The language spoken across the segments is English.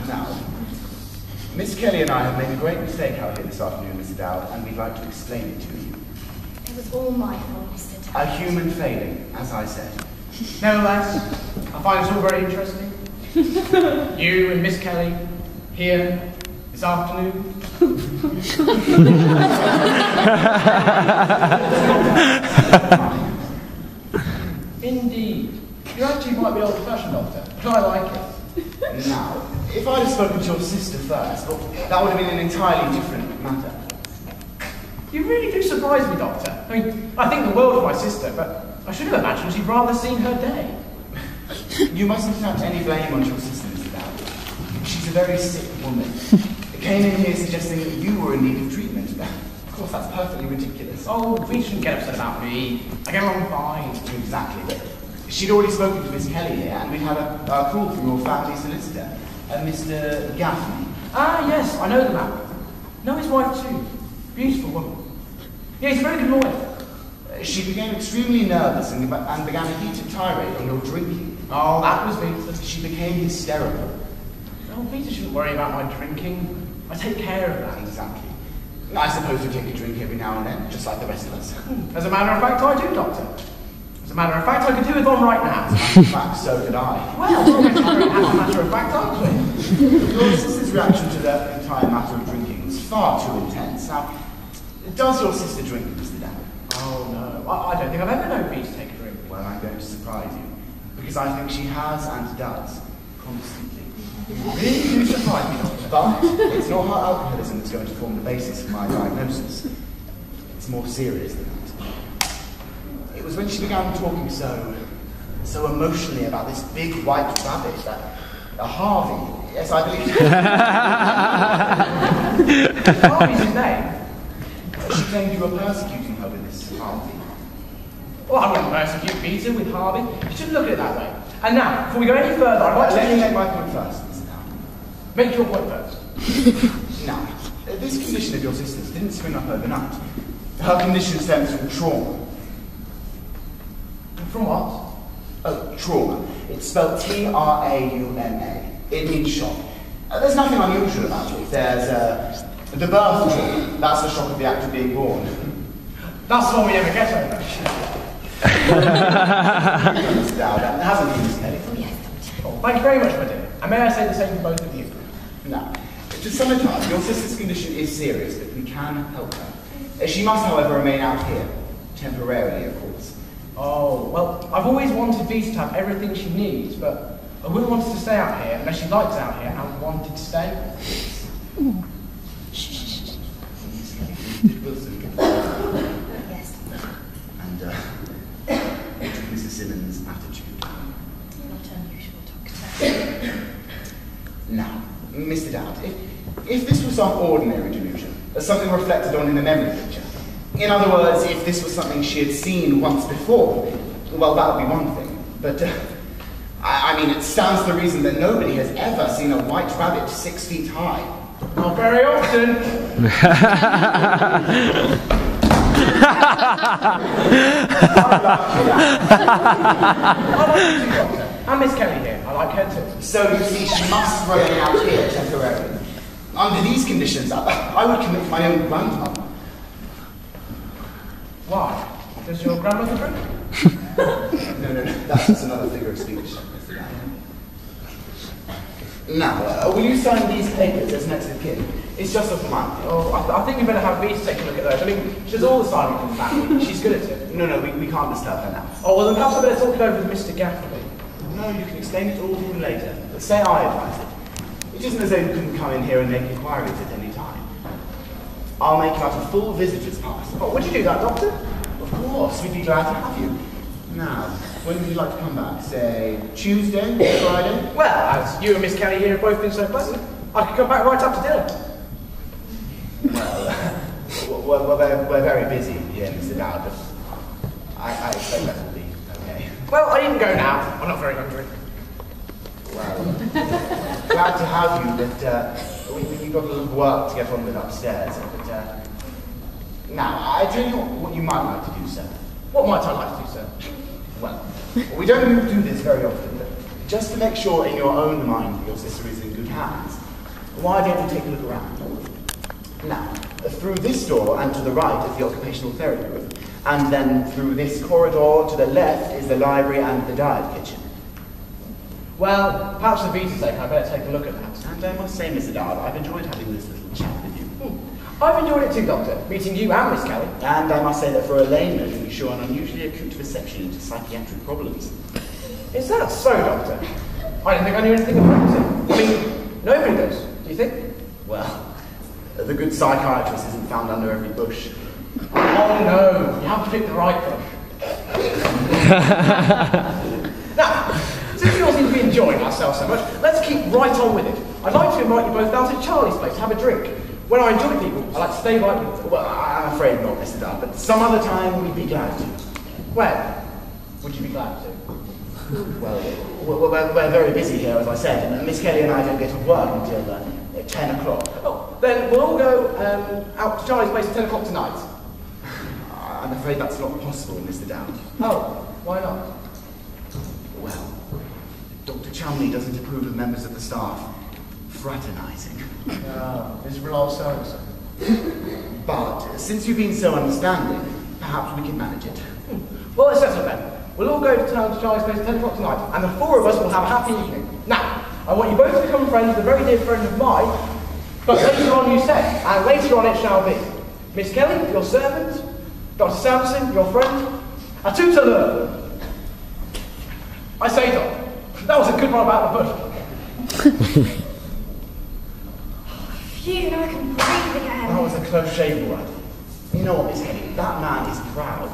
Now, Miss Kelly and I have made a great mistake out here this afternoon, Mr. Dowd, and we'd like to explain it to you. It was all my fault, Mr. Dowd. A human failing, as I said. Nevertheless, I find this all very interesting. You and Miss Kelly here this afternoon. Indeed. You actually might be old-fashioned, Doctor, but I like it. Now, if I'd have spoken to your sister first, well, that would have been an entirely different matter. You really do surprise me, Doctor. I mean, I think the world of my sister, but I should have imagined she'd rather seen her day. You mustn't have any blame on your sister, Mr. Dowd. She's a very sick woman. It came in here suggesting that you were in need of treatment. Of course, that's perfectly ridiculous. Oh, we shouldn't get upset about me. I get along fine. Exactly, but she'd already spoken to Miss Kelly here, and we'd had a call from your family solicitor, Mr. Gaffney. Ah, yes, I know the man. Know his wife too. Beautiful woman. Yeah, he's a very good lawyer. She became extremely nervous and began a heated tirade on your drinking. Oh, that was Peter. She became hysterical. Oh, Peter shouldn't worry about my drinking. I take care of that. Exactly. I suppose you take a drink every now and then, just like the rest of us. As a matter of fact, I do, Doctor. As a matter of fact, I could do with one right now. In fact, so did I. Well, as a matter of fact, aren't we? Your sister's reaction to the entire matter of drinking was far too intense. Now, does your sister drink, Mr. Dowd? Oh, no. I don't think I've ever known Pete to take a drink. Well, I'm going to surprise you, because I think she has and does, constantly. You really do surprise me, Doctor. But it's not her alcoholism that's going to form the basis of my diagnosis. It's more serious than that. It was when she began talking so emotionally about this big white rabbit, that Harvey. Yes, I believe. Harvey's his name. She claimed you were persecuting her with this Harvey. Well, I wouldn't persecute Peter with Harvey. You shouldn't look at it that way. And now, before we go any further, I'd like to... Let me make my point first, Mr. Dowd. Make your point first. Now, this condition of your sister's didn't spring up overnight. Her condition stems from trauma. From what? Oh, trauma. It's spelled T-R-A-U-M-A. It means shock. There's nothing unusual about it. There's the birth trauma. That's the shock of the act of being born. That's the one we never get over. Mr. Dowd, that hasn't been Miss Kelly. Oh, yes, Doctor. Oh, thank you very much, my dear. And may I say the same to both of you? Now, to sum it up, your sister's condition is serious, but we can help her. She must, however, remain out here. Temporarily, of course. Oh, well, I've always wanted Vita to have everything she needs, but I wouldn't want her to stay out here unless she likes out here and wanted to stay. Shh. Yes. And Mrs. Simmons' attitude. Not unusual, Doctor. Now, Mr. Dowd, if this was some ordinary delusion, something reflected on in a memory picture, in other words, if this was something she had seen once before, well, that would be one thing. But, I mean, it stands to reason that nobody has ever seen a white rabbit 6 feet high. Not very often. And Miss Kelly here. I like her too. So, you see, she must remain out here temporarily. Under these conditions, I would commit my own grandmother. Why? Does your grandmother drink? No, that's just another figure of speech. Now, will you sign these papers as next of kin? It's just a formality. Oh, I think we better have Vita take a look at those. I mean, she does all the signing for the family. She's good at it. No, we can't disturb her now. Oh, well, then perhaps I better talk it over with Mr. Gaffney. No, you can explain it all to him later. But say I advised it. It isn't as though you couldn't come in here and make inquiries at any time. I'll make out a full visitor's pass. Oh, would you do that, Doctor? Of course, we'd be glad to have you. Now, when would you like to come back? Say, Tuesday, Friday? Well, as you and Miss Kelly here have both been so pleasant, I could come back right up to dinner. Well, we're very busy here, Mr. Dowd, but I expect that will be okay. Well, I needn't go now. I'm not very hungry. Well, glad to have you, but we've got a little work to get on with upstairs. But now, I tell you what you might like to do, sir. What might I like to do, sir? Well, we don't do this very often, but just to make sure in your own mind that your sister is in good hands, why don't you take a look around? Now, through this door and to the right is the occupational therapy room, and then through this corridor to the left is the library and the diet kitchen. Well, perhaps for Vita's sake, I better take a look at that. And I must say, Mr. Dard, I've enjoyed having this little chat with you. I've enjoyed it too, Doctor, meeting you and Miss Kelly. And I must say that for a layman, you show an unusually acute perception into psychiatric problems. Is that so, Doctor? I didn't think I knew anything about it. I mean, nobody does, do you think? Well, the good psychiatrist isn't found under every bush. Oh no, you haven't picked the right bush. Now, since we all seem to be enjoying ourselves so much, let's keep right on with it. I'd like to invite you both down to Charlie's place to have a drink. When I enjoy people, I like to stay right with them. Well, I'm afraid not, Mr. Dard, but some other time we'd be glad to. When would you be glad to? Well, we're very busy here, as I said, and Miss Kelly and I don't get off work until 10 o'clock. Oh, then we'll all go out to Charlie's place at 10 o'clock tonight. I'm afraid that's not possible, Mr. Dowd. Oh, why not? Well, Dr. Chumley doesn't approve of members of the staff fraternising. Miserable old so-and-so. But since you've been so understanding, perhaps we can manage it. Well, let's settle it then. We'll all go to Charlie's place at 10 o'clock tonight, and the four of us will have a happy evening. Now, I want you both to become friends with a very dear friend of mine, but later on you say, and later on it shall be. Miss Kelly, your servant, Dr. Sampson, your friend, a tuteleur. I say, Doc, that was a good one about the bush. Phew, now I can breathe again. That was a close shave, all right. You know what, Miss Kelly, that man is proud.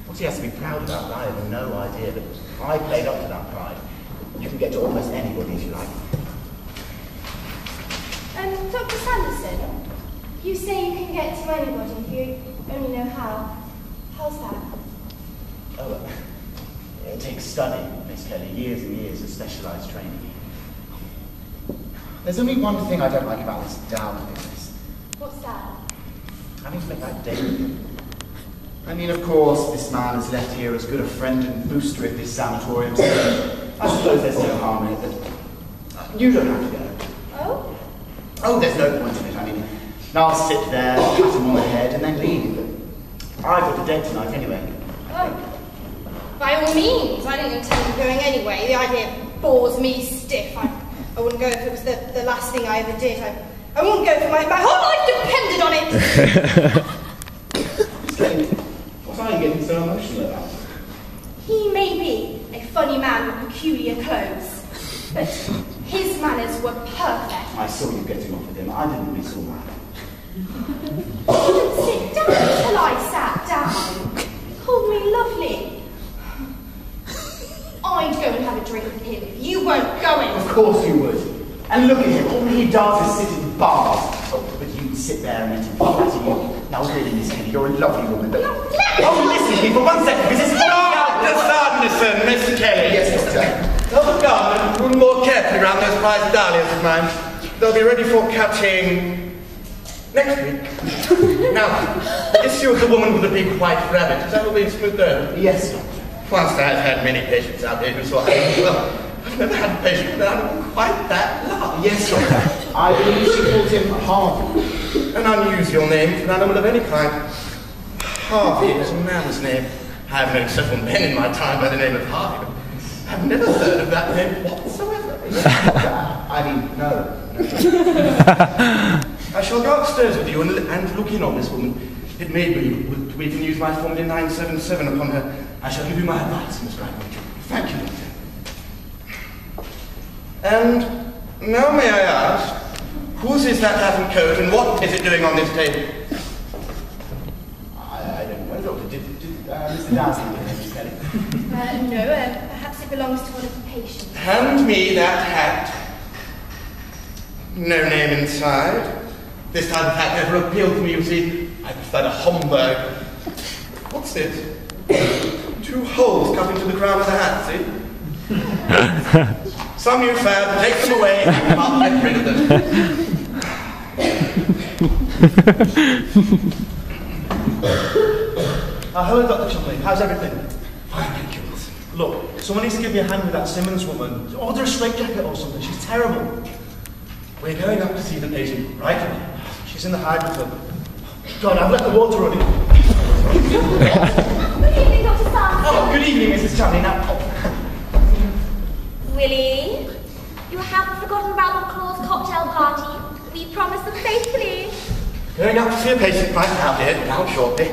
What he has to be proud about, I have no idea, but I played up to that pride. You can get to almost anybody if you like. Dr. Sanderson, you say you can get to anybody if you only know how. How's that? Oh, it takes study, Miss Kelly, years and years of specialised training. There's only one thing I don't like about this Dowd business. What's that? Having to make that date with him. I mean, of course, this man is left here as good a friend and booster of this sanatorium, so I suppose there's no harm in it, but you don't have to go. Oh? Oh, there's no point in it. I mean, I'll sit there, pat him on the head, and then leave. I've got a date tonight anyway. Oh. By all means, I didn't intend on going anyway. The idea bores me stiff. I wouldn't go if it was the last thing I ever did. I wouldn't go if my whole life depended on it. What are you getting so emotional about? He may be a funny man with peculiar clothes, but his manners were perfect. I saw you getting off with him. I didn't miss all that. He didn't sit down until I sat down. He called me lovely. I'd go and have a drink with him if you weren't going. Of course you would. And look at him. All he does is sit in bars. Oh, but you sit there and let him flatter you. Now really, Miss Kelly, you're a lovely woman, but... Oh, listen to me for 1 second, because this is... Dr. Sanderson, Miss Kelly. Yes, Doctor. Tell the gardener to run more carefully around those prize dahlias of mine. They'll be ready for cutting next week. Now, the issue of the woman with the big white rabbit, is that all being smoothed over? Yes, Doctor. Once I've had many patients out here who saw, well, I've never had a patient with an animal quite that large. Yes, Doctor. I believe she called him Harvey. An unusual name for an animal of any kind. Harvey is a man's name. I've known several men in my time by the name of Harvey, but I've never heard of that name whatsoever. I mean, no. I shall go upstairs with you and look in on this woman. It may be we can use my Formula 977 upon her. I shall give you my advice, Miss Granwood. Thank you, Doctor. And now may I ask, whose is that hat and coat, and what is it doing on this table? I don't know, Doctor. Did Mr. Darcy give it, Miss Kelly? No, perhaps it belongs to one of the patients. Hand me that hat. No name inside. This type of hat never appealed to me, you see. I preferred a Homburg. What's this? 2 holes cut into the crown of the hat, see? Some new fad, take them away, and I'll get rid of them. Hello, Dr. Chumley. How's everything? Fine, thank you, Wilson. Look, someone needs to give me a hand with that Simmons woman. Order a straitjacket or something. She's terrible. We're going up to see the patient right away. She's in the hydrophil. God, I've let the water run in. Good evening, Dr. Sam. Oh, good evening, Mrs. Channing. Willie, you haven't forgotten about the Claus cocktail party. We promised them faithfully. Going up to see a patient right now, dear. Down shortly.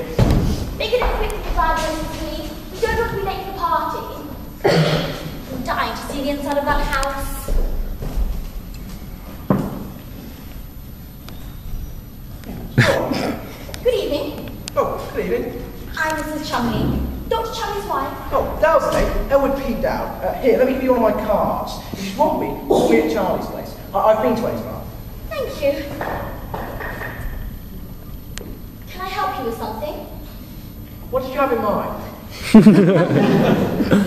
Make it a quick evaluation, please. We don't want to be late for the party. I'm dying to see the inside of that house. Good evening. Oh, good evening. I'm Mrs. Chumley, Dr. Chumley's wife. Oh, Dow's name, Elwood P. Dow. Here, let me give you one of my cards. If you want me, call me at Charlie's place. I've been to Ainsmart. Thank you. Can I help you with something? What did you have in mind? You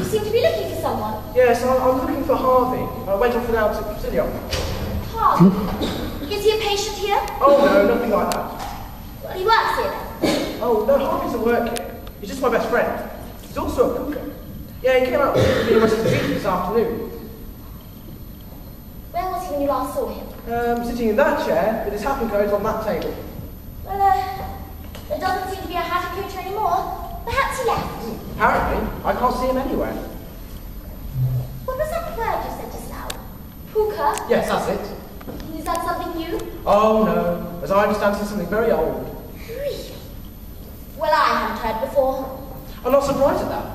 seem to be looking for someone. Yes, I'm looking for Harvey. I went off without a Brazilian. Harvey? Is he a patient here? Oh no, nothing like that. Well, he works here then. Oh no, Harvey doesn't work here. He's just my best friend. He's also a cooker. Yeah, he came out with me and my sister Vita this afternoon. Where was he when you last saw him? Sitting in that chair with his hat and coat on that table. Well, there doesn't seem to be a hat and coat anymore. Perhaps he left. Apparently, I can't see him anywhere. What was that word you said just now? Puka? Yes, that's it. Is that something new? Oh no, as I understand, it's something very old. Really? Well, I haven't heard before. I'm not surprised at that.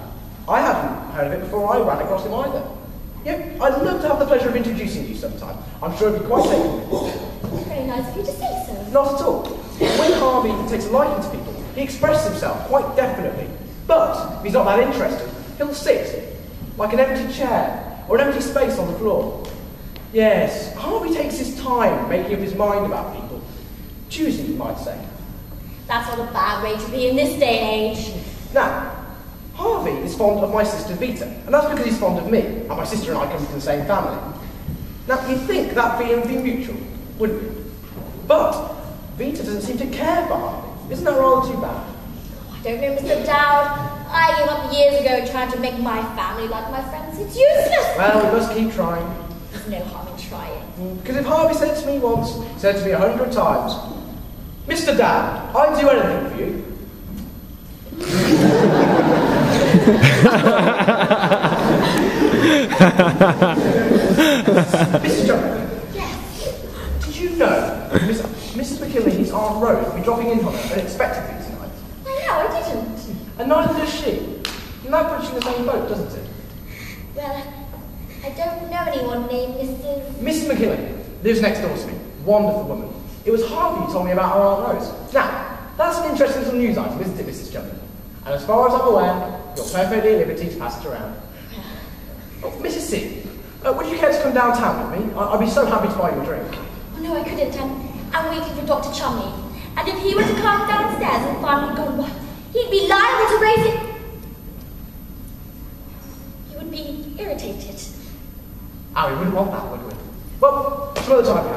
I hadn't heard of it before I ran across him either. Yep, I'd love to have the pleasure of introducing you sometime. I'm sure it'd be quite taken with. It's very nice of you to say so. Not at all. When Harvey takes a liking to people, he expresses himself quite definitely. But if he's not that interested, he'll sit, like an empty chair, or an empty space on the floor. Yes, Harvey takes his time making up his mind about people. Choosing, you might say. That's not a bad way to be in this day and age. Now, Harvey is fond of my sister Vita, and that's because he's fond of me, and my sister and I come from the same family. Now, you'd think that feeling would be mutual, wouldn't you? But Vita doesn't seem to care for Harvey. Isn't that rather too bad? I don't know, Mr. Dowd. I gave up years ago trying to make my family like my friends. It's useless. Well, we must keep trying. There's no harm in trying. Because if Harvey said it to me once, he said it to me 100 times, Mr. Dowd, I'd do anything for you. Mrs. Johnson. Yes. Did you know Mrs. McKinley, his Aunt Rose, will be dropping in on her unexpectedly tonight? I know, I didn't. And neither does she. And that puts you in the same boat, doesn't it? Well, I don't know anyone named Mrs. McKinley lives next door to me. Wonderful woman. It was Harvey who told me about her Aunt Rose. Now, that's an interesting little news item, isn't it, Mrs. Johnson? And as far as I'm aware, you're perfectly at liberty to pass it around. Oh, Mrs. C, would you care to come downtown with me? I'd be so happy to buy you a drink. Oh, no, I couldn't. I'm waiting for Dr. Chumley. And if he were to come downstairs and find me gone, well, he'd be liable to raise it. He would be irritated. Oh, we wouldn't want that, would we? Well, some other time, perhaps.